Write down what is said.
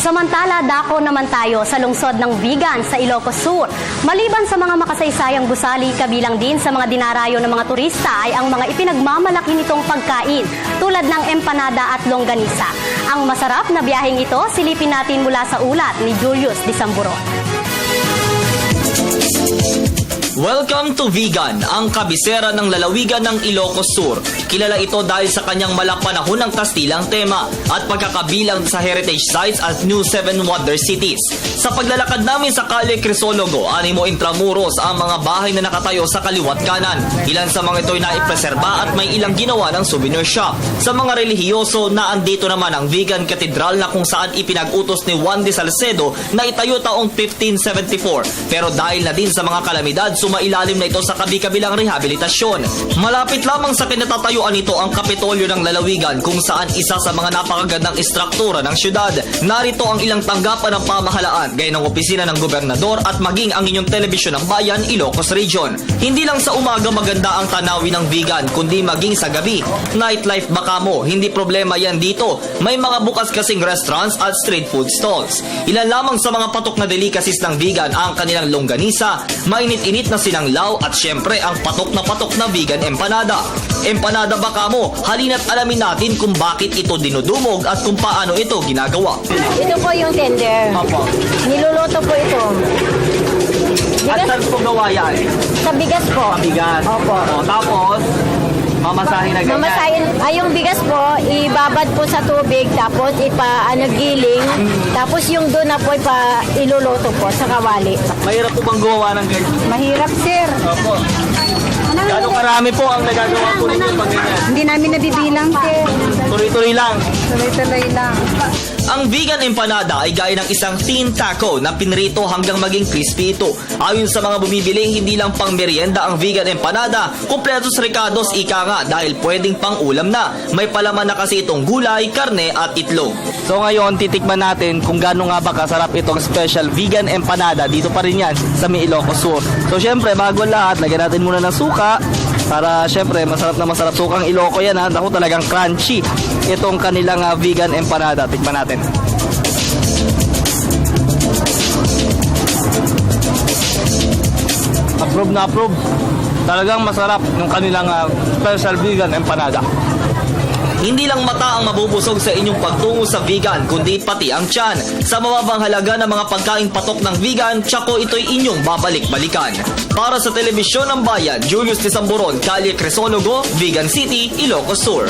Samantala, dako naman tayo sa lungsod ng Vigan sa Ilocos Sur. Maliban sa mga makasaysayang gusali, kabilang din sa mga dinarayo ng mga turista ay ang mga ipinagmamalaki nitong pagkain tulad ng empanada at longganisa. Ang masarap na biyaheng ito, silipin natin mula sa ulat ni Julius Disamburon. Welcome to Vigan, ang kabisera ng lalawigan ng Ilocos Sur. Kilala ito dahil sa kanyang malapanahon ng Kastilang tema at pagkakabilang sa heritage sites at New Seven Wonder Cities. Sa paglalakad namin sa Calle Crisologo, Animo Intramuros ang mga bahay na nakatayo sa kaliwat kanan. Ilan sa mga ito'y naipreserba at may ilang ginawa ng souvenir shop. Sa mga relihiyoso, naandito naman ang Vigan Cathedral na kung saan ipinag-utos ni Juan de Salcedo na itayo taong 1574. Pero dahil na din sa mga kalamidad, sumailalim na ito sa kabi-kabilang rehabilitasyon. Malapit lamang sa kinatatayuan nito ang Kapitolyo ng Lalawigan kung saan isa sa mga napakagandang istruktura ng syudad. Narito ang ilang tanggapan ng pamahalaan, gaya ng opisina ng gobernador at maging ang inyong telebisyon ng bayan, Ilocos Region. Hindi lang sa umaga maganda ang tanawin ng Vigan, kundi maging sa gabi. Nightlife baka mo, hindi problema yan dito. May mga bukas kasing restaurants at street food stalls. Ilan lamang sa mga patok na delicacies ng Vigan ang kanilang longganisa, mainit-init na sinanglaw at syempre ang patok na Vigan empanada. Empanada baka mo, halina't alamin natin kung bakit ito dinudumog at kung paano ito ginagawa. Ito po yung tender. Opo. Niluluto po ito. At saan po gawa yan? Sa bigas po. Bigas. Opo. O, tapos, mamasahin na ganyan. Mamasahin, yung bigas po, ibabad po sa tubig, tapos giling, tapos yung doon na po iluluto po sa kawali. Mahirap po bang gumawa ng ganyan? Mahirap, sir. Opo. Gano'ng karami po ang nagagawa po ninyo pag ganyan? Hindi namin nabibilang, sir. Tuloy-tuloy lang. Tuloy-tuloy lang. Ang Vigan empanada ay gaya ng isang thin taco na pinrito hanggang maging crispy ito. Ayon sa mga bumibili, hindi lang pang merienda ang Vigan empanada, kumpletos recados ika nga dahil pwedeng pang ulam na. May palaman na kasi itong gulay, karne at itlog. So ngayon, titikman natin kung gaano nga ba kasarap itong special Vigan empanada. Dito pa rin yan sa may Ilocos Sur. So syempre, bago lahat, lagyan natin muna ng suka para syempre masarap na masarap. Sukang Iloco yan ha. Ako talagang crunchy itong kanilang Vigan empanada. Tikman natin. Approve na approve. Talagang masarap yung kanilang special Vigan empanada. Hindi lang mata ang mabubusog sa inyong pagtungo sa Vigan, kundi pati ang tiyan. Sa mababang halaga ng mga pagkaing patok ng Vigan, tsako ito'y inyong babalik-balikan. Para sa telebisyon ng bayan, Julius Disamburon, Calle Crisologo, Vigan City, Ilocos Sur.